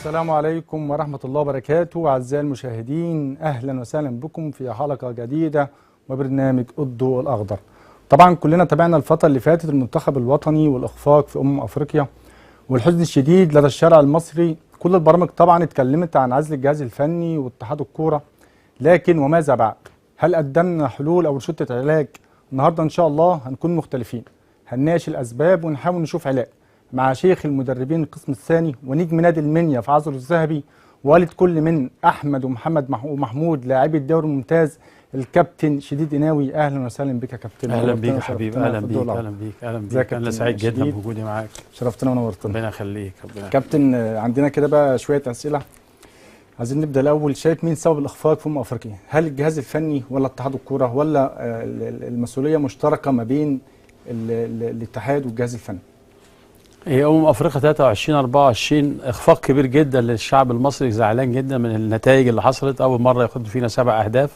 السلام عليكم ورحمة الله وبركاته. أعزائي المشاهدين، أهلا وسهلا بكم في حلقة جديدة وبرنامج الضوء الأخضر. طبعا كلنا تابعنا الفترة اللي فاتت المنتخب الوطني والإخفاق في أفريقيا والحزن الشديد لدى الشارع المصري. كل البرامج طبعا اتكلمت عن عزل الجهاز الفني واتحاد الكورة، لكن وماذا بعد؟ هل قدمنا حلول أو روشتة علاج؟ النهارده إن شاء الله هنكون مختلفين، هنناقش الأسباب ونحاول نشوف علاج مع شيخ المدربين القسم الثاني ونجم نادي المنيا في عصره الذهبي، والد كل من احمد ومحمد ومحمود لاعبي الدوري الممتاز، الكابتن شديد قناوي. اهلا وسهلا بك يا كابتن. اهلا بيك يا حبيبي. اهلا بيك انا سعيد جدا بوجودي معاك. شرفتنا ونورتنا. ربنا يخليك. كابتن، عندنا كده بقى شويه اسئله، عايزين نبدا الاول. شايف مين سبب الاخفاق في افريقيا؟ هل الجهاز الفني ولا اتحاد الكوره ولا المسؤوليه مشتركه ما بين الاتحاد والجهاز الفني؟ هي افريقيا 23 اخفاق كبير جدا للشعب المصري، زعلان جدا من النتائج اللي حصلت. اول مره ياخدوا فينا 7 أهداف،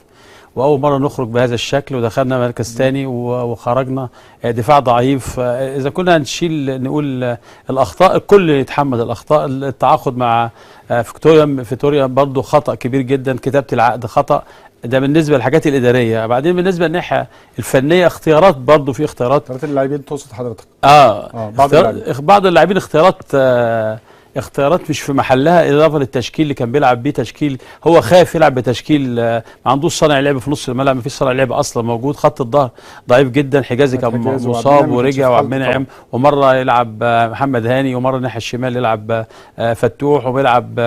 واول مره نخرج بهذا الشكل، ودخلنا مركز ثاني وخرجنا دفاع ضعيف. اذا كنا هنشيل نقول الاخطاء، الكل يتحمل الاخطاء. التعاقد مع فيكتوريا برضه خطا كبير جدا، كتابه العقد خطا، ده بالنسبه للحاجات الاداريه. بعدين بالنسبه للناحيه الفنيه، اختيارات برضه، في اختيارات اللاعبين تقصد حضرتك؟ بعض اللاعبين اختيارات مش في محلها، اضافه للتشكيل اللي كان بيلعب بيه. تشكيل هو خايف يلعب بتشكيل ما عندوش صانع لعب في نص الملعب، ما فيش صانع لعب اصلا موجود. خط الظهر ضعيف جدا، حجازي كان مصاب ورجع، وعبد المنعم، ومره يلعب محمد هاني، ومره الناحيه الشمال يلعب فتوح، وبيلعب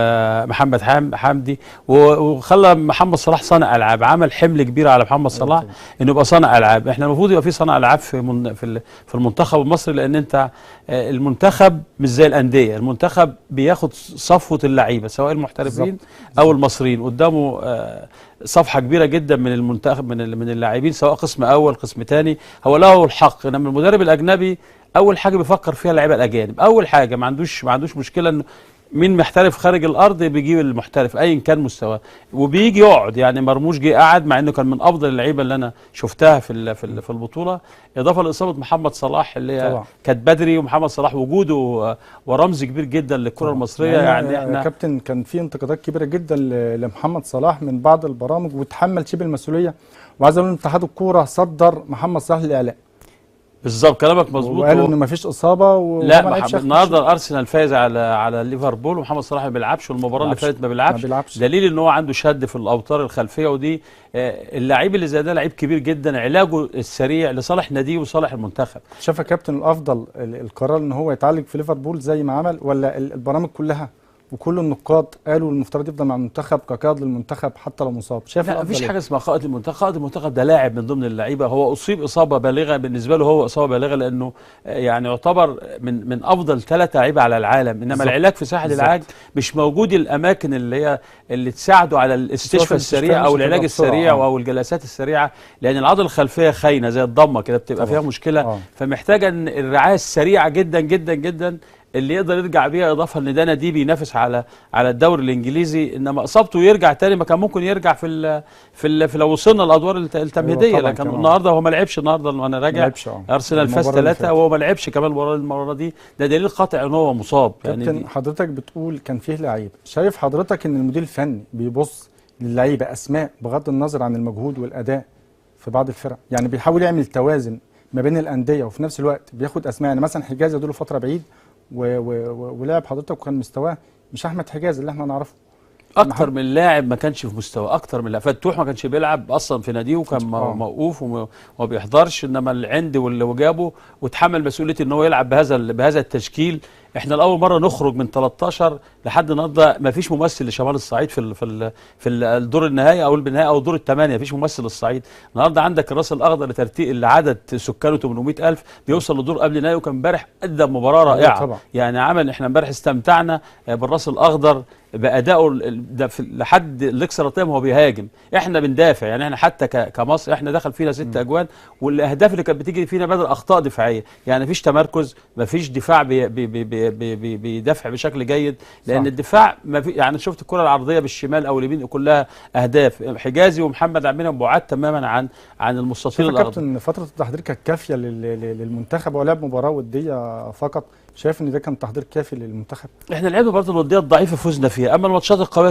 محمد حمدي، وخلى محمد صلاح صانع العاب. عمل حمل كبير على محمد صلاح انه يبقى صانع العاب. احنا المفروض يبقى في صانع العاب في المنتخب المصري، لان انت المنتخب مش زي الانديه. المنتخب بياخد صفوه اللعيبه سواء المحترفين او المصريين، قدامه صفحه كبيره جدا من المنتخب، من اللاعبين، سواء قسم اول قسم ثاني، هو له الحق. انما المدرب الاجنبي اول حاجه بيفكر فيها اللعيبه الاجانب. اول حاجه ما عندوش مشكله انه مين محترف خارج الارض، بيجيب المحترف ايا كان مستواه وبيجي يقعد. يعني مرموش جه قعد، مع انه كان من افضل اللعيبه اللي انا شفتها في البطوله، اضافه لاصابه محمد صلاح اللي هي كانت بدري. ومحمد صلاح وجوده ورمز كبير جدا للكره المصريه. يعني احنا كابتن كان في انتقادات كبيره جدا لمحمد صلاح من بعض البرامج، وتحمل شبه المسؤوليه. وعايز اقول ان اتحاد الكوره صدر محمد صلاح للاعلان. بالظبط، كلامك مظبوط. وقالوا ان مفيش اصابه لا، النهارده الارسنال فايز على ليفربول، ومحمد صلاح ما بيلعبش، والمباراه اللي فاتت ما بيلعبش. دليل ان هو عنده شد في الاوتار الخلفيه. ودي اللعيب اللي زي ده لعيب كبير جدا، علاجه السريع لصالح ناديه وصالح المنتخب. شايف يا كابتن الافضل القرار ان هو يتعالج في ليفربول زي ما عمل، ولا البرامج كلها وكل النقاد قالوا المفترض يفضل مع المنتخب كقائد للمنتخب حتى لو مصاب؟ شايف لا، مفيش حاجه اسمها قائد المنتخب. قائد المنتخب ده لاعب من ضمن اللعيبه، هو اصيب اصابه بالغه، بالنسبه له هو اصابه بالغه، لانه يعني يعتبر من افضل 3 لعيبه على العالم. انما العلاج في ساحه العلاج مش موجود. الاماكن اللي تساعده على الاستشفاء السريع او العلاج السريع او الجلسات السريعه، لان العضله الخلفيه خاينه زي الضمه كده، بتبقى فيها مشكله. فمحتاجه الرعايه السريعه جدا جدا جدا اللي يقدر يرجع بيها، اضافه ان ده نادي بينافس على الدوري الانجليزي. انما اصابته يرجع تاني، ما كان ممكن يرجع في لو وصلنا الادوار التمهيديه. لكن النهارده هو ما لعبش. النهارده وانا راجع ارسنال فاز 3 وهو ما لعبش كمان المره دي. ده دليل قاطع ان هو مصاب. كابتن يعني حضرتك بتقول كان فيه لعيبه، شايف حضرتك ان المدير الفني بيبص للعيبه اسماء بغض النظر عن المجهود والاداء في بعض الفرق؟ يعني بيحاول يعمل توازن ما بين الانديه وفي نفس الوقت بياخد اسماء. يعني مثلا حجازي له فتره بعيد ولعب حضرتك وكان مستواه مش احمد حجاز اللي احنا نعرفه. اكتر من لاعب ما كانش في مستوى، اكتر من لاعب. فتوح ما كانش بيلعب اصلا في ناديه، وكان موقوف وما بيحضرش. انما العندي واللي جابه وتحمل مسؤوليه ان هو يلعب بهذا التشكيل. احنا لاول مره نخرج من 13 لحد النهارده ما فيش ممثل لشمال الصعيد في الدور النهائي او النهائي او دور ال8. ما فيش ممثل للصعيد. النهارده عندك الراس الاخضر لترتيب اللي عدد سكانه 800,000 بيوصل لدور قبل النهائي، وكان امبارح قدم مباراه رائعه. يعني احنا امبارح استمتعنا بالراس الاخضر بادائه لحد الاكسترا تايم. هو بيهاجم، احنا بندافع. يعني احنا حتى كمصر احنا دخل فينا 6 اجوان، والاهداف اللي كانت بتيجي فينا بدل اخطاء دفاعيه. يعني مفيش تمركز، مفيش دفاع بيدافع بشكل جيد، لان الدفاع ما في يعني شفت الكره العرضيه بالشمال او اليمين كلها اهداف. حجازي ومحمد عبد المنعم بعاد تماما عن المستطيل الارضي. كابتن فتره التحضير كانت كافيه للمنتخب، ولعب مباراه وديه فقط؟ شايف ان ده كان تحضير كافي للمنتخب؟ احنا لعبنا برضه الوديه الضعيفه فزنا فيها، اما الماتشات القويه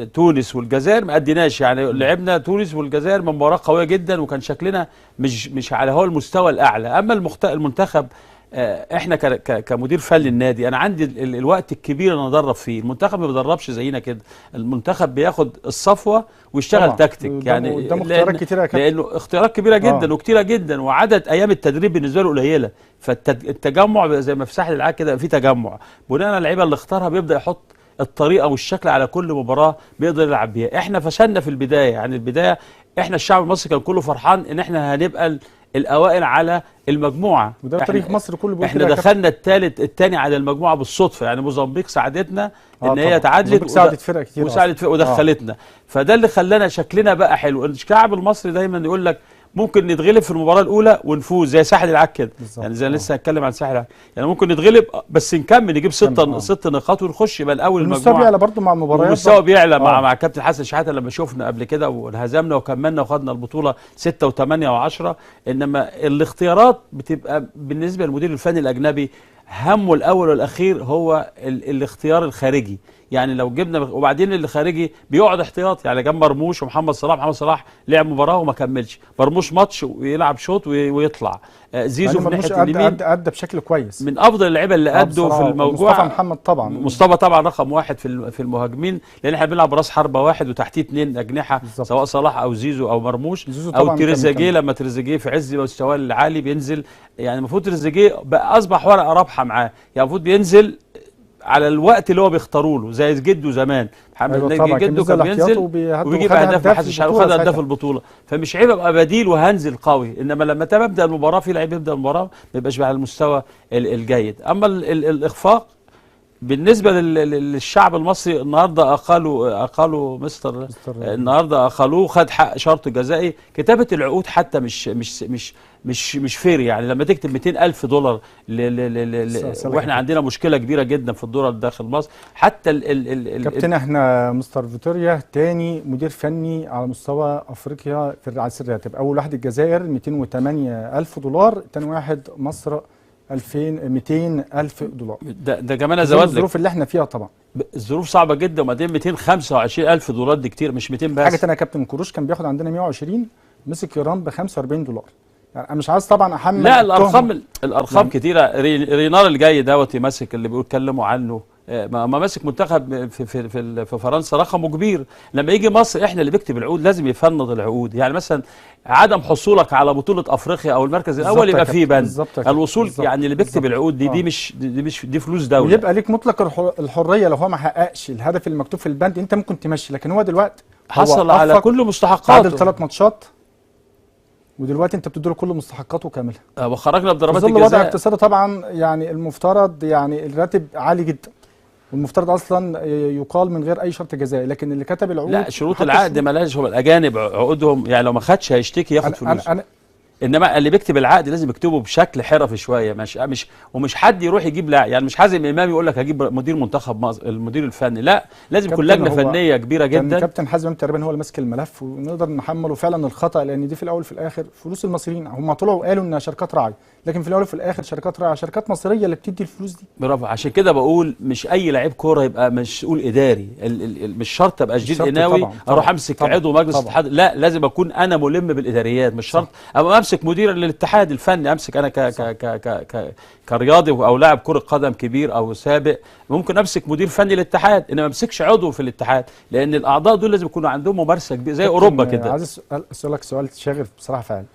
تونس والجزائر ما اديناش. يعني لعبنا تونس والجزائر مباراه قويه جدا، وكان شكلنا مش على هو المستوى الاعلى. اما المنتخب احنا كمدير فني للنادي، انا عندي الوقت الكبير اللي ادرب فيه. المنتخب ما بيدربش زينا كده، المنتخب بياخد الصفوه ويشتغل تكتيك. يعني قدامه اختيارات كتيره، لانه اختيارات كبيره جدا وكتيره جدا، وعدد ايام التدريب بالنسبه له قليله. فالتجمع زي ما في ساحل العاج كده في تجمع، بناء على اللعيبه اللي اختارها بيبدا يحط الطريقه والشكل على كل مباراه بيقدر يلعب بيها. احنا فشلنا في البدايه، يعني البدايه احنا الشعب المصري كان كله فرحان ان احنا هنبقى الاوائل على المجموعه، وده تاريخ مصر كله بيقول احنا دخلنا الثاني على المجموعه بالصدفه. يعني موزمبيق ساعدتنا ان هي تعادلت، ساعدت فرق كتير وساعدت فرق ودخلتنا. فده اللي خلانا شكلنا بقى حلو. الشعب المصري دايما يقول لك ممكن نتغلب في المباراه الاولى ونفوز زي ساحل العاج كده، يعني زي لسه هتكلم عن ساحل العاج، يعني ممكن نتغلب بس نكمل نجيب ست نقاط ونخش يبقى الاول المجموعه. المستوى بيعلى برضه مع المباريات، المستوى بيعلى مع كابتن حسن شحاته لما شفنا قبل كده وهزمنا وكملنا وخدنا البطوله 6 و8 و10. انما الاختيارات بتبقى بالنسبه للمدير الفني الاجنبي همه الاول والاخير هو الاختيار الخارجي. يعني لو جبنا وبعدين اللي خارجي بيقعد احتياطي، يعني جنب مرموش ومحمد صلاح. محمد صلاح لعب مباراه وما كملش، مرموش ماتش ويلعب شوط ويطلع. زيزو في ناحيه اليمين ادى بشكل كويس، من افضل اللعيبه اللي ادوا في الموضوع. مصطفى محمد طبعا، مصطفى طبعا رقم واحد في المهاجمين، لان احنا بنلعب راس حربه واحد وتحتيه 2 اجنحه سواء صلاح او زيزو او مرموش او تريزيجيه. لما تريزيجيه في عز مستواه العالي بينزل، يعني المفروض تريزيجيه بقى اصبح ورقه رابحه معاه، يعني المفروض بينزل على الوقت اللي هو بيختاروا له زي جده زمان. محمد جده كان بينزل وبيجيب اهداف، ما حدش خد هداف البطوله. فمش عيب ابقى بديل وهنزل قوي، انما لما تبدا المباراه في لعيب يبدا المباراه ما يبقاش على المستوى الجيد. اما الاخفاق بالنسبه للشعب المصري، النهارده اقالوا مستر النهارده اقالوه، خد حق شرط جزائي. كتابه العقود حتى مش فير. يعني لما تكتب $200,000 واحنا عندنا مشكله كبيره جدا في الدولار داخل مصر. حتى كابتن احنا مستر فيتوريا تاني مدير فني على مستوى افريقيا في الراتب. اول واحد الجزائر $208,000، تاني واحد مصر $200,000. ده كمان ازود لك الظروف اللي احنا فيها طبعا الظروف صعبه جدا. وبعدين $225,000 دي كتير، مش 200 بس. حاجه ثانيه يا كابتن، كروش كان بياخد عندنا 120، مسك ايران $45. يعني انا مش عايز طبعا احمل. لا الارقام يعني كتيره. رينار الجاي دوت يمسك اللي بيتكلموا عنه، ما ماسك منتخب في فرنسا رقمه كبير. لما يجي مصر احنا اللي بيكتب العقود، لازم يفند العقود. يعني مثلا عدم حصولك على بطوله افريقيا او المركز الاول يبقى فيه بند الوصول. يعني اللي بيكتب العقود دي فلوس دوله، ويبقى ليك مطلق الحريه. لو هو ما حققش الهدف المكتوب في البند انت ممكن تمشي، لكن هو دلوقتي حصل على كل مستحقاته، عدل 3 ماتشات ودلوقتي انت بتديله كل مستحقاته كامله. وخرجنا بضربات الجزاء. وضع اقتصادي طبعا، يعني المفترض يعني الراتب عالي جدا، والمفترض اصلا يقال من غير اي شرط جزائي، لكن اللي كتب العقود لا شروط العقد مالهاش. هو الاجانب عقودهم يعني لو ما خدش هيشتكي ياخد فلوس. انما اللي بيكتب العقد لازم يكتبه بشكل حرفي شويه، ومش حد يروح يجيب لا. يعني مش حازم امام يقول لك هجيب مدير منتخب مصر المدير الفني، لا لازم يكون لجنه فنيه كبيره جدا. كابتن حازم امام تقريبا هو اللي ماسك الملف، ونقدر نحمله فعلا الخطا، لان دي في الاول وفي الاخر فلوس المصريين. هم طلعوا قالوا انها شركات راعي، لكن في الاول وفي الاخر شركات راعي، شركات مصريه اللي بتدي الفلوس دي. برافو. عشان كده بقول مش اي لعيب كوره يبقى مسؤول اداري. مش شرط ابقى جديد قناوي اروح امسك عضو مجلس الاتحاد، لا لازم اكون انا ملم بالاداريات. مش شرط ابقى امسك مدير للاتحاد الفني، امسك انا كرياضي او لاعب كره قدم كبير او سابق، ممكن امسك مدير فني للاتحاد، انما ما امسكش عضو في الاتحاد، لان الاعضاء دول لازم يكونوا عندهم ممارسه كبيره زي اوروبا كده. عايز اسالك سؤال شاغر بصراحه فعلا.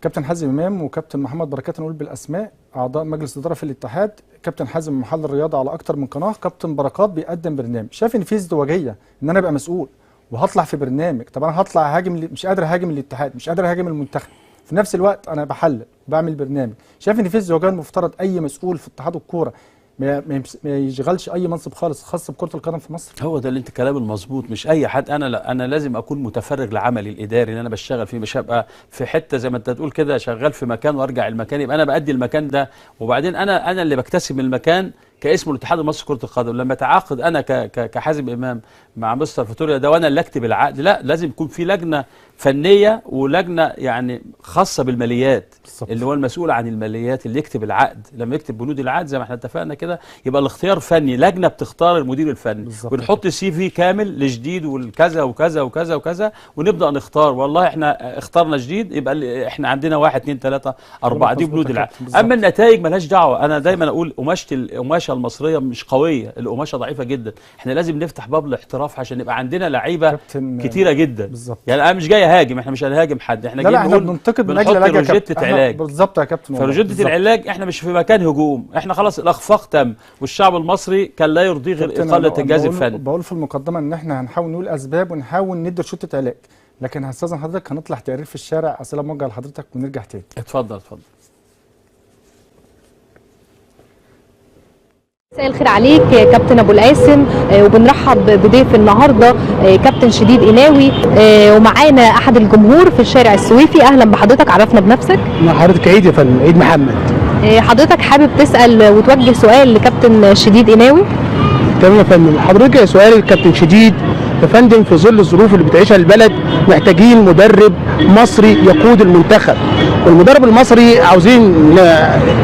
كابتن حازم امام وكابتن محمد بركات، نقول بالاسماء، اعضاء مجلس اداره في الاتحاد. كابتن حازم محل الرياضه على اكتر من قناه، كابتن بركات بيقدم برنامج. شايف ان في ازدواجيه ان انا ابقى مسؤول وهطلع في برنامج؟ طب انا هطلع هاجم، مش قادر اهاجم الاتحاد، مش قادر اهاجم المنتخب، في نفس الوقت انا بحلل بعمل برنامج. شايف ان في ازدواجيه المفترض اي مسؤول في اتحاد الكوره ما يشغلش اي منصب خالص خاص بكره القدم في مصر؟ هو ده اللي انت كلام المظبوط، مش اي حد. انا لا، انا لازم اكون متفرغ لعملي الاداري اللي انا بشتغل فيه، مش هبقى في حته زي ما انت تقول كده شغال في مكان وارجع المكان، يبقى انا بادي المكان ده، وبعدين انا اللي بكتسب من المكان كاسم الاتحاد المصري لكره القدم. لما اتعاقد انا كحازم امام مع مستر فيتوريا ده وانا اللي اكتب العقد، لا، لازم يكون في لجنه فنيه ولجنه يعني خاصه بالماليات، بالظبط. اللي هو المسؤول عن الماليات اللي يكتب العقد. لما يكتب بنود العقد زي ما احنا اتفقنا كده، يبقى الاختيار فني، لجنه بتختار المدير الفني، بالظبط. ونحط سي في كامل لجديد والكذا وكذا وكذا وكذا، ونبدا نختار. والله احنا اخترنا جديد، يبقى احنا عندنا 1 2 3 4، دي بنود العقد. اما النتائج ملهاش دعوه. انا دايما اقول القماشه المصريه مش قويه، القماشه ضعيفه جدا. احنا لازم نفتح باب الاحتراف عشان يبقى عندنا لعيبه كتيره جدا. بالظبط. يعني انا مش جاي اهاجم، احنا مش هنهاجم حد، احنا لا جايين احنا بننتقد من اجل بنحط روجيتة علاج. بالظبط يا كابتن. فروجيتة العلاج احنا مش في مكان هجوم، احنا خلاص الاخفاق تم، والشعب المصري كان لا يرضيه غير اقاله الجهاز الفني. بقول في المقدمه ان احنا هنحاول نقول اسباب ونحاول ندي روجيتة علاج، لكن هستاذن حضرتك هنطلع تقرير في الشارع، اسئله موجهه لحضرتك ونرجع تاني. اتفضل اتفضل. مساء الخير عليك يا كابتن ابو القاسم، وبنرحب بضيف النهارده كابتن شديد قناوي، ومعانا احد الجمهور في الشارع السويفي. اهلا بحضرتك، عرفنا بنفسك. مع حضرتك عيد يا فندم، عيد محمد. حضرتك حابب تسال وتوجه سؤال لكابتن شديد قناوي؟ تمام يا فندم. حضرتك سؤال الكابتن شديد يا فندم، في ظل الظروف اللي بتعيشها البلد محتاجين مدرب مصري يقود المنتخب، والمدرب المصري عاوزين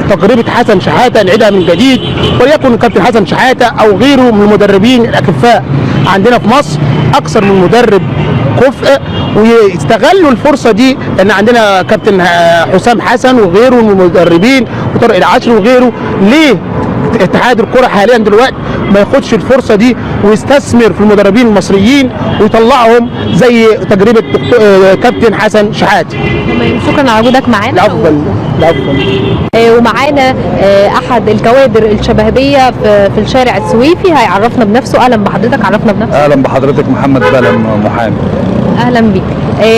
تجربه حسن شحاته نعيدها من جديد، وليكن الكابتن حسن شحاته او غيره من المدربين الاكفاء عندنا في مصر، اكثر من مدرب كفء، ويستغلوا الفرصه دي، لان عندنا كابتن حسام حسن وغيره من المدربين وطارق العشري وغيره. ليه اتحاد الكره حاليا دلوقتي ما ياخدش الفرصه دي ويستثمر في المدربين المصريين ويطلعهم زي تجربه كابتن حسن شحاته؟ تمام، شكرا على وجودك معانا. الافضل الافضل. ومعانا احد الكوادر الشبابيه في الشارع السويفي، هيعرفنا بنفسه. اهلا بحضرتك، عرفنا بنفسك. اهلا بحضرتك، محمد بلم محامي. اهلا بيك.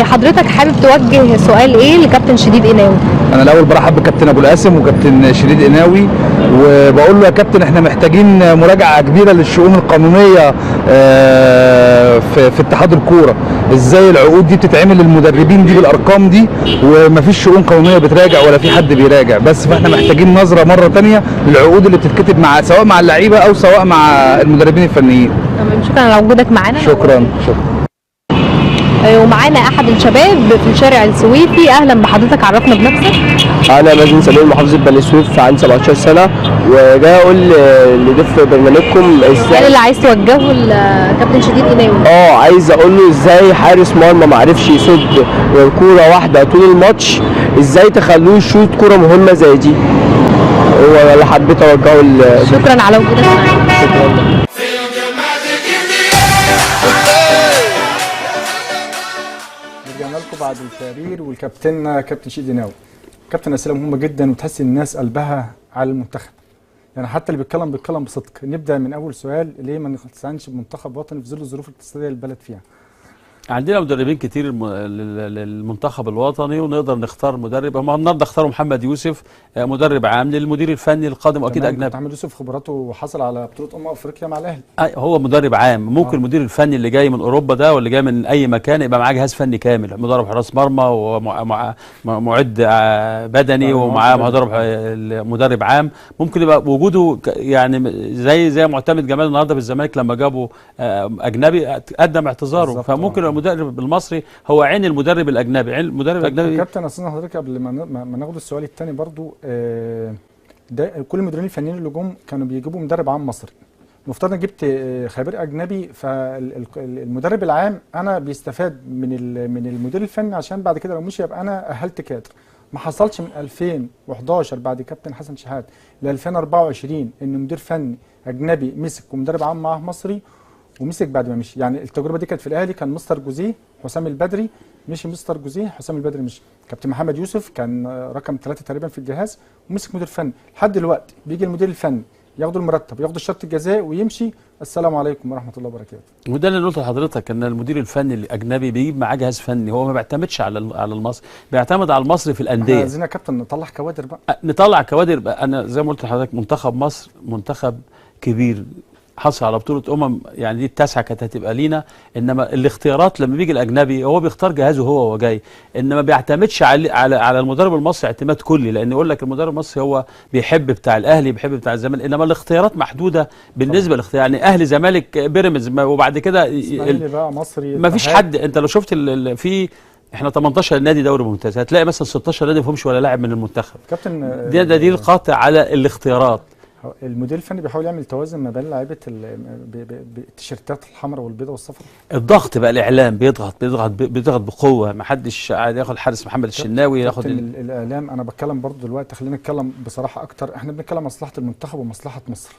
حضرتك حابب توجه سؤال ايه لكابتن شديد قناوي؟ انا الاول برحب بكابتن ابو القاسم وكابتن شديد قناوي، وبقول له يا كابتن احنا محتاجين مراجعه كبيره للشؤون القانونيه في اتحاد الكوره. ازاي العقود دي بتتعمل للمدربين دي بالارقام دي ومفيش شؤون قانونيه بتراجع ولا في حد بيراجع؟ بس فاحنا محتاجين نظره مره ثانيه للعقود اللي بتتكتب مع سواء مع اللعيبه او سواء مع المدربين الفنيين. تمام، شكرا على وجودك معانا. شكرا. ومعانا احد الشباب في الشارع السويفي. اهلا بحضرتك، عرفنا بنفسك. انا مازن سليم، محافظه بني سويف، عندي 17 سنه، وجاي اقول لضيف برنامجكم ازاي اللي عايز توجهه لكابتن شديد قناوي. عايز اقول له ازاي حارس مرمى ما عرفش يصد كوره واحده طول الماتش، ازاي تخلوه يشوط كوره مهمه زي دي. هو اللي حبيت اوجهه. شكرا على وجودك معانا. شكرا. رجعنا لكم بعد التقرير والكابتن كابتن شديد قناوي. كابتن اسئله مهمه جدا وتحس ان الناس قلبها على المنتخب، يعني حتى اللي بيتكلم بصدق. نبدا من اول سؤال، ليه ما نستعينش بمنتخب وطني في ظل الظروف الاقتصاديه اللي البلد فيها؟ عندنا مدربين كتير للمنتخب الوطني، ونقدر نختار مدرب. هم النهارده اختاروا محمد يوسف مدرب عام للمدير الفني القادم، واكيد اجنبي. محمد يوسف خبراته وحصل على بطوله افريقيا مع الاهلي. هو مدرب عام. ممكن المدير الفني اللي جاي من اوروبا ده واللي جاي من اي مكان يبقى معاه جهاز فني كامل، مدرب حراس مرمى ومعد بدني ومعاه مدرب عام. ممكن يبقى وجوده يعني زي معتمد جمال النهارده بالزمالك لما جابوا اجنبي قدم اعتذاره. فممكن المدرب المصري هو عين المدرب الاجنبي، عين المدرب الاجنبي. كابتن استاذ حضرتك قبل ما ناخد السؤال الثاني برضو، ده كل المدربين الفنيين اللي جم كانوا بيجيبوا مدرب عام مصري. المفترض ان جبت خبير اجنبي، فالمدرب العام انا بيستفاد من المدير الفني عشان بعد كده لو مشي يبقى انا اهلت كادر. ما حصلش من 2011 بعد كابتن حسن شحاته ل 2024 ان مدير فني اجنبي مسك ومدرب عام معاه مصري ومسك بعد ما مشي. يعني التجربه دي كانت في الاهلي، كان مستر جوزيه حسام البدري مشي، مستر جوزيه حسام البدري مشي. كابتن محمد يوسف كان رقم 3 تقريبا في الجهاز ومسك مدير فني. لحد دلوقتي بيجي المدير الفني ياخدوا المرتب، ياخدوا الشرط الجزائي ويمشي. السلام عليكم ورحمه الله وبركاته. وده اللي قلت لحضرتك ان المدير الفني الاجنبي بيجيب معاه جهاز فني، هو ما بيعتمدش على المصري، بيعتمد على المصري في الانديه. عايزين يا كابتن نطلع كوادر بقى. نطلع كوادر بقى. انا زي ما قلت لحضرتك منتخب مصر منتخب كبير، حصل على بطوله يعني دي التاسعه كانت هتبقى لينا، انما الاختيارات لما بيجي الاجنبي هو بيختار جهازه هو جاي، انما ما بيعتمدش على المدرب المصري اعتماد كلي، لان يقول لك المدرب المصري هو بيحب بتاع الاهلي بيحب بتاع الزمالك، انما الاختيارات محدوده بالنسبه للاختيار، يعني اهلي زمالك بيراميدز وبعد كده اسماعيلي بقى مصري. ما فيش حد. انت لو شفت في احنا 18 نادي دوري ممتاز، هتلاقي مثلا 16 نادي ما فيهمش ولا لاعب من المنتخب. كابتن ده دليل قاطع على الاختيارات. المدير الفني بيحاول يعمل توازن ما بين لعيبه التيشيرتات الحمراء والبيضاء والصفراء. الضغط بقى، الاعلام بيضغط بقوه، ما حدش قاعد ياخد حارس محمد الشناوي ياخد الاعلام. انا بتكلم برضو دلوقتي، خلينا نتكلم بصراحه اكتر، احنا بنتكلم مصلحه المنتخب ومصلحه مصر.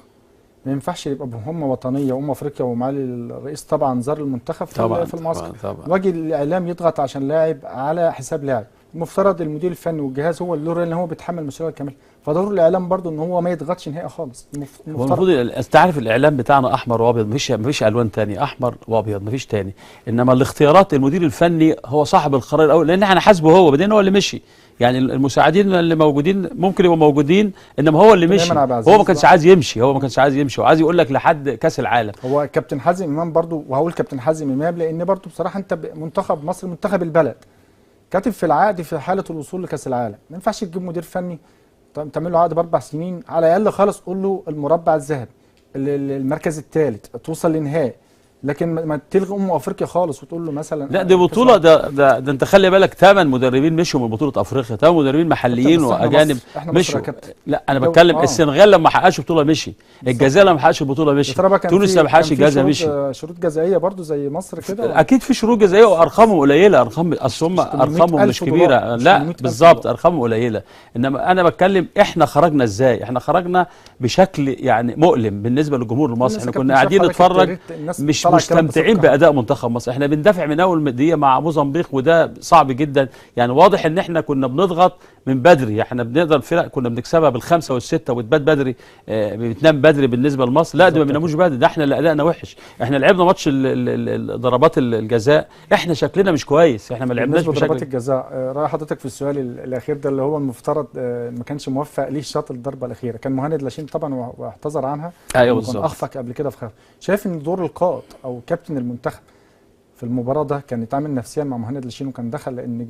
ما ينفعش يبقى بهمه وطنيه افريقيا، ومعالي الرئيس طبعا زار المنتخب في المعسكر، واجي الاعلام يضغط عشان لاعب على حساب لاعب. المفترض المدير الفني والجهاز هو اللي ان هو بيتحمل المسؤوليه الكامله، فدور الاعلام برضو ان هو ما يضغطش نهائي خالص. المفروض انت عارف الاعلام بتاعنا احمر وابيض، مفيش الوان تاني، احمر وابيض مفيش تاني، انما الاختيارات المدير الفني هو صاحب القرار الاول، لان احنا حاسبه هو، بعدين هو اللي مشي. يعني المساعدين اللي موجودين ممكن يبقوا موجودين، انما هو اللي مشي، هو ما كانش عايز يمشي، وعايز يقول لك لحد كاس العالم. هو كابتن حازم امام برضو، وهقول كابتن حازم امام لان برضو بصراحه انت منتخب مصر منتخب البلد، كاتب في العقد في حاله الوصول لكاس العالم، ما ينفعش تجيب مدير فني تعمل له عقد ب4 سنين، على الاقل خالص قول له المربع الذهبي، المركز الثالث، توصل لنهائي، لكن ما تلغي افريقيا خالص وتقول له مثلا لا دي بطوله، ده انت خلي بالك 8 مدربين مشوا من بطوله افريقيا، 8 مدربين محليين واجانب مشوا. لا انا بتكلم السنغال لما حققش بطوله مشي، الجزائر لما حققش بطوله مشي، تونس ما حققش جزائر مشي. شروط جزائيه برضو زي مصر كده، اكيد في شروط جزائيه وارقامهم قليله، ارقامهم مش كبيره، لا بالظبط ارقامهم قليله، انما انا بتكلم احنا خرجنا ازاي، احنا خرجنا بشكل يعني مؤلم بالنسبه للجمهور المصري، احنا كنا قاعدين نتفرج مش مستمتعين باداء منتخب مصر، احنا بندافع من اول دقيقه مع موزمبيق وده صعب جدا، يعني واضح ان احنا كنا بنضغط من بدري، احنا بنقدر الفرق كنا بنكسبها بال5 وال6 وتبات بدري، بتنام بدري بالنسبه لمصر، لا ده ما بناموش بدري، ده احنا اللي ادائنا وحش، احنا لعبنا ماتش ضربات الجزاء، احنا شكلنا مش كويس، احنا ما لعبناش بشكل. ضربات الجزاء راي حضرتك في السؤال الاخير ده اللي هو المفترض ما كانش موفق ليه شاط الضربه الاخيره، كان مهند لاشين طبعا واعتذر عنها، ايوه بالظبط، كان اخفق قبل كده في خير. شايف ان دور القائد او كابتن المنتخب في المباراه ده كان يتعامل نفسيا مع مهند لاشين وكان دخل، لان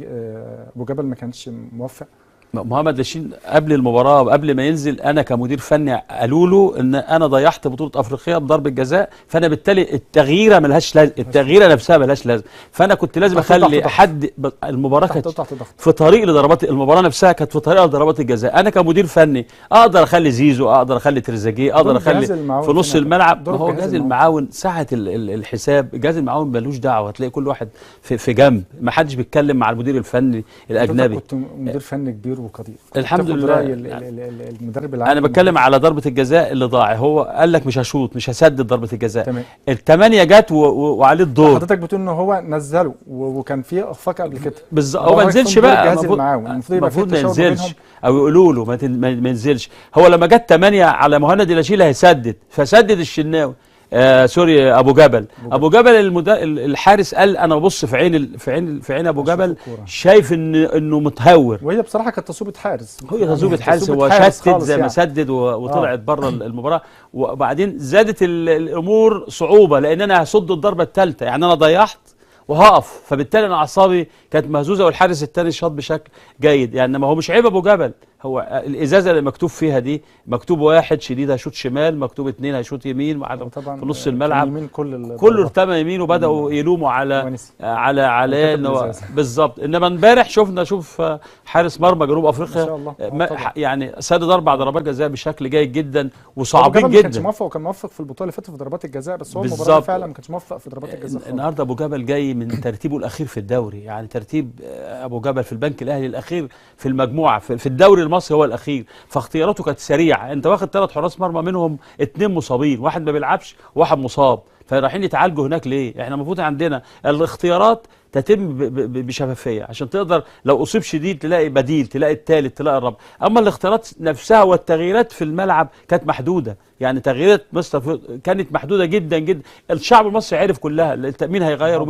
ابو جبل ما كانش موفق؟ مهند لاشين قبل المباراه وقبل ما ينزل انا كمدير فني قالوا له ان انا ضيعت بطوله افريقيا بضربه جزاء، فانا بالتالي التغييره ملهاش لازمه، التغييره نفسها ملهاش لازمه، فانا كنت لازم اخلي حد. المباراه كانت في طريق لضربات، المباراه نفسها كانت في طريق لضربات الجزاء، انا كمدير فني اقدر اخلي زيزو، اقدر اخلي تريزيجيه، اقدر اخلي في نص الملعب، ما هو جهاز المعاون ساعه الحساب، جهاز المعاون ملوش دعوه، تلاقي كل واحد في جنب، ما حدش بيتكلم مع المدير الفني الاجنبي. كنت مدير فني كبير وقدير الحمد لله. المدرب العام انا بتكلم على ضربه الجزاء اللي ضاع، هو قال لك مش هشوط مش هسدد ضربه الجزاء، تمام. ال8 جت وعليه الدور، حضرتك بتقول ان هو نزله وكان في اخفاق قبل كده بالظبط، هو ما نزلش بقى، المفروض ما ينزلش او يقولوا له ما ينزلش، هو لما جت 8 على مهند لاشين هيسدد، فسدد الشناوي سوري ابو جبل الحارس قال انا ببص في عين ابو جبل، شايف انه متهور، وهي بصراحه كانت تصويبه حارس، هي تصويبه حارس، هو شتت زي ما سدد وطلعت بره المباراه، وبعدين زادت الامور صعوبه لان انا هصد الضربه الثالثه، يعني انا ضيعت وهقف، فبالتالي انا اعصابي كانت مهزوزه، والحارس الثاني شاط بشكل جيد، يعني ما هو مش عيب ابو جبل، هو الازازه اللي مكتوب فيها دي مكتوب 1 شديد هيشوط شمال، مكتوب 2 هيشوط يمين، في نص الملعب كله ارتمى يمين، وبداوا يلوموا على انه بالظبط، انما امبارح شوف حارس مرمى جنوب افريقيا يعني سدد 4 ضربات جزاء بشكل جيد جدا وصعبين جدا، ما كانش موفق، وكان موفق في البطوله اللي فاتت في ضربات الجزاء، بس هو المباراه فعلا ما كانش موفق في ضربات الجزاء. النهارده ابو جبل جاي من ترتيبه الاخير في الدوري، يعني ترتيب ابو جبل في البنك الاهلي الاخير في المجموعه في الدوري المصري هو الاخير، فاختياراته كانت سريعه، انت واخد 3 حراس مرمى منهم 2 مصابين، واحد ما بيلعبش وواحد مصاب، فرايحين يتعالجوا هناك ليه؟ احنا المفروض عندنا الاختيارات تتم بشفافيه، عشان تقدر لو اصيب شديد تلاقي بديل، تلاقي الثالث، تلاقي الرابع. اما الاختيارات نفسها والتغييرات في الملعب كانت محدوده، يعني تغييرات مستر كانت محدوده جدا جدا. الشعب المصري عرف كلها مين هيغير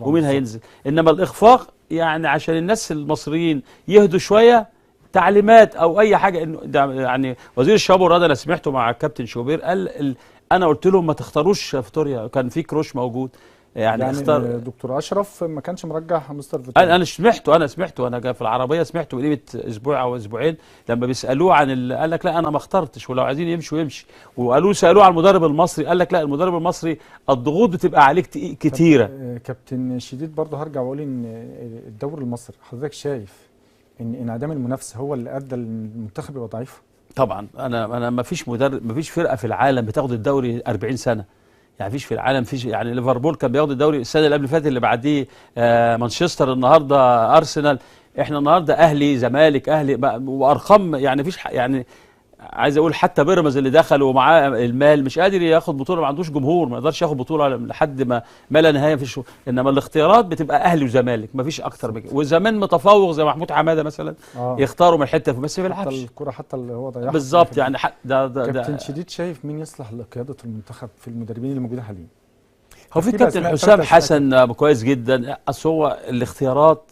ومين هينزل. انما الاخفاق يعني عشان الناس المصريين يهدوا شويه، تعليمات او اي حاجه. انه يعني وزير الشباب والرياضه انا سمعته مع الكابتن شوبير قال انا قلت لهم ما تختاروش فيتوريا، كان في كروش موجود، يعني اختار دكتور اشرف ما كانش مرجح مستر فيتوريا. انا سمعته انا في العربيه، سمعته من قيمه اسبوع او اسبوعين لما بيسالوه عن قال لك لا انا ما اخترتش، ولو عايزين يمشوا يمشي. سالوه عن المدرب المصري قال لك لا المدرب المصري الضغوط بتبقى عليك كتيره. كابتن شديد برضه هرجع واقول ان الدوري المصري حضرتك شايف ان انعدام المنافسه هو اللي ادى المنتخب يبقى ضعيف؟ طبعا انا ما فيش مدرب، ما فيش فرقه في العالم بتاخد الدوري 40 سنه، يعني فيش في العالم فيش. يعني ليفربول كان بياخد الدوري السنه اللي قبل فاتت اللي بعديه مانشستر، النهارده ارسنال، احنا النهارده اهلي زمالك اهلي وارقام، يعني فيش يعني عايز اقول حتى بيراميدز اللي دخل ومعاه المال مش قادر ياخد بطوله، ما عندوش جمهور، ما يقدرش ياخد بطوله لحد ما لا نهايه فيش. انما الاختيارات بتبقى اهلي وزمالك، ما فيش اكتر من كده. وزمان متفوق زي محمود حماده مثلا يختاروا من حته بس ما بيلعبش حتى الكره حتى اللي هو ضيعها بالظبط. يعني كابتن شديد شايف مين يصلح لقياده المنتخب في المدربين اللي موجودين حاليا؟ هو في كابتن حسام حسن كويس جدا، اصل هو الاختيارات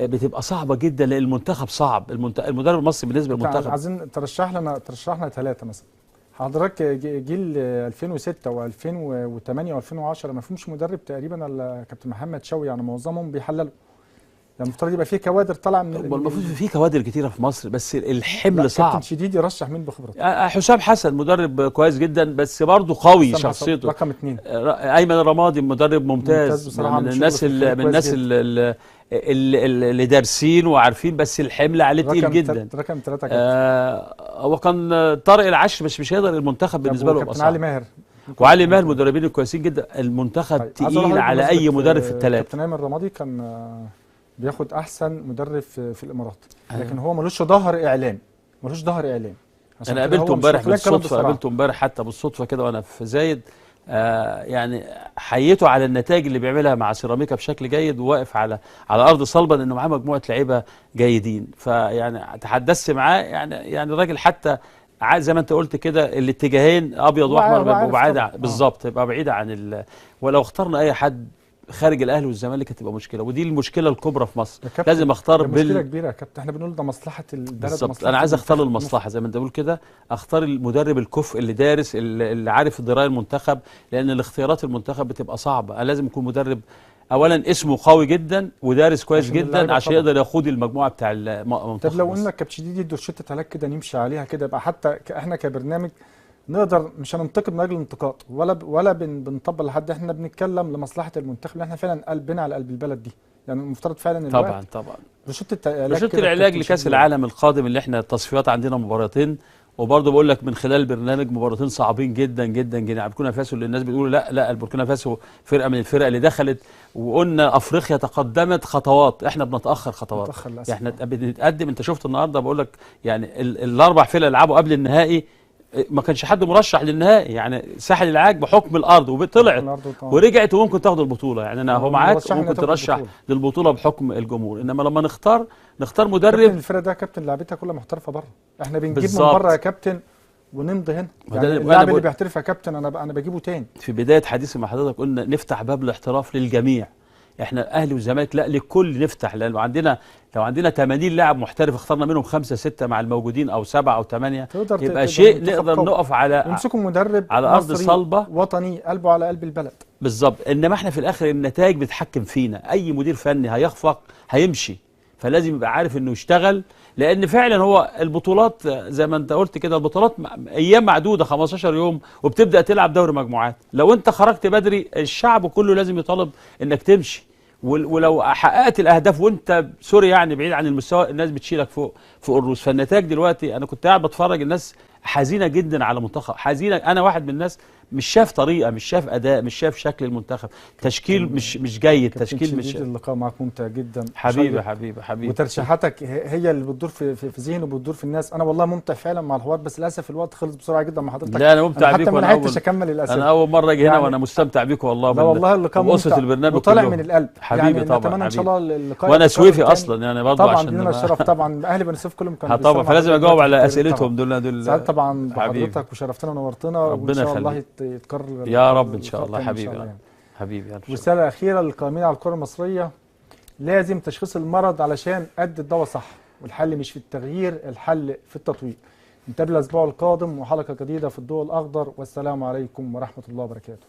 بتبقى صعبه جدا لان المنتخب صعب. المدرب المصري بالنسبه للمنتخب عايزين ترشح لنا 3 مثلا. حضرتك جيل 2006 و2008 و2010 ما فيهمش مدرب تقريبا الا كابتن محمد شوقي، يعني معظمهم بيحللوا. يعني المفترض يبقى في كوادر طالعه من المفروض في كوادر كتيره في مصر، بس الحمل صعب. كابتن شديد يرشح مين بخبرته؟ حسام حسن مدرب كويس جدا بس برضه قوي شخصيته. رقم 2 ايمن الرمادي مدرب ممتاز من الناس اللي دارسين وعارفين، بس الحمل عليه تقيل جدا. رقم 3 هو كان طارق العشر بس مش هيقدر المنتخب بالنسبه له. كابتن علي ماهر وعلي ماهر المدربين الكويسين جدا. المنتخب تقيل على اي مدرب في الثلاثه. كابتن ايمن الرمادي كان بياخد احسن مدرب في الامارات، لكن هو ملوش ظهر اعلام، انا قابلته امبارح بالصدفه، قابلته امبارح حتى بالصدفه كده وانا في زايد. يعني حيته على النتائج اللي بيعملها مع سيراميكا بشكل جيد، وواقف على ارض صلبه لانه معاه مجموعه لعيبه جيدين. فيعني تحدثت معاه، يعني الراجل حتى زي ما انت قلت كده الاتجاهين ابيض واحمر وبعيد بالظبط، يبقى بعيده عن ولو اخترنا اي حد خارج الاهلي والزمالك هتبقى مشكله، ودي المشكله الكبرى في مصر. لازم اختار مشكله كبيره يا كابتن، احنا بنقول ده مصلحه البلد بالظبط. انا عايز اختار المصلحه زي ما انت بتقول كده، اختار المدرب الكفء اللي دارس اللي عارف درايه المنتخب، لان الاختيارات المنتخب بتبقى صعبه. انا لازم يكون مدرب اولا اسمه قوي جدا ودارس كويس جدا عشان يقدر يقود المجموعه بتاع المنتخب. طب لو قلنا كابتن شديد يدوا شتة علاج كده نمشي عليها كده، يبقى حتى احنا كبرنامج نقدر مش هننتقد من اجل الانتقاد ولا بنطبل لحد، احنا بنتكلم لمصلحه المنتخب اللي احنا فعلا قلبنا على قلب البلد دي. يعني المفترض فعلا طبعا روشته العلاج لكاس العالم القادم اللي احنا التصفيات عندنا مباراتين، وبرضه بقول لك من خلال البرنامج مباراتين صعبين جدا جدا جدا. بوركينا فاسو اللي الناس بيقولوا لا البوركينا فاسو فرقه من الفرق اللي دخلت، وقلنا افريقيا تقدمت خطوات، احنا بنتاخر خطوات. احنا بنتقدم. انت شفت النهارده بقول لك يعني الاربع فرق اللي لعبوا قبل النهائي ما كانش حد مرشح للنهائي، يعني ساحل العاج بحكم الارض وطلعت ورجعت وممكن تاخد البطوله. يعني انا هو معاك ممكن ترشح للبطوله بحكم الجمهور، انما لما نختار مدرب. الفرقه ده كابتن لعبتها كلها محترفه بره، احنا بنجيب بالزبط. من بره يا كابتن ونمضي هنا. يعني اللاعب اللي بيحترف يا كابتن انا بجيبه تاني. في بدايه حديثي مع حضرتك قلنا نفتح باب الاحتراف للجميع، احنا اهلي وزمالك لا للكل نفتح، لان لو عندنا 80 لاعب محترف اخترنا منهم 5 6 مع الموجودين او 7 أو 8 يبقى شيء نقدر نقف على يمسكوا مدرب على ارض صلبه وطني قلبه على قلب البلد بالظبط. انما احنا في الاخر النتائج بتحكم فينا، اي مدير فني هيخفق هيمشي، فلازم يبقى عارف انه يشتغل، لان فعلا هو البطولات زي ما انت قلت كده البطولات ايام معدوده 15 يوم وبتبدا تلعب دوري مجموعات. لو انت خرجت بدري الشعب كله لازم يطالب انك تمشي، ولو حققت الاهداف وانت سوري يعني بعيد عن المستوى الناس بتشيلك فوق الروس. فالنتائج دلوقتي انا كنت قاعد بتفرج الناس حزينه جدا على منتخب، حزينه. انا واحد من الناس مش شاف طريقه، مش شاف اداء، مش شاف شكل المنتخب، تشكيل مش جيد، تشكيل مش. اللقاء معك ممتع جدا حبيبي حبيبي حبيبي، وترشيحاتك هي اللي بتدور في ذهني وبتدور في الناس. انا والله ممتع فعلا مع الحوار، بس للاسف الوقت خلص بسرعه جدا مع حضرتك. لا انا ممتع بيك، حتى ما لحقتش اكمل الاسئله. انا اول مره اجي هنا وانا مستمتع بيك والله. لا والله اللقاء ممتع البرنامج وطالع من القلب حبيبي. يعني طبعا نتمنى ان شاء الله اللقاء وانا سويفي اصلا يعني برضه طبعا عشان لنا الشرف طبعا. اهل بني سويف كلهم كانوا طبعا، فلازم اجاوب على اسئلتهم دول. سعد طبعا بحضرتك وشرفتنا ونورتنا، وان شاء الله يتكرر يا رب ان شاء الله. حبيبي حبيبي. رساله اخيره للقائمين على الكره المصريه: لازم تشخيص المرض علشان ادي الدواء صح، والحل مش في التغيير، الحل في التطوير. نتقابل الاسبوع القادم وحلقه جديده في الضوء الاخضر، والسلام عليكم ورحمه الله وبركاته.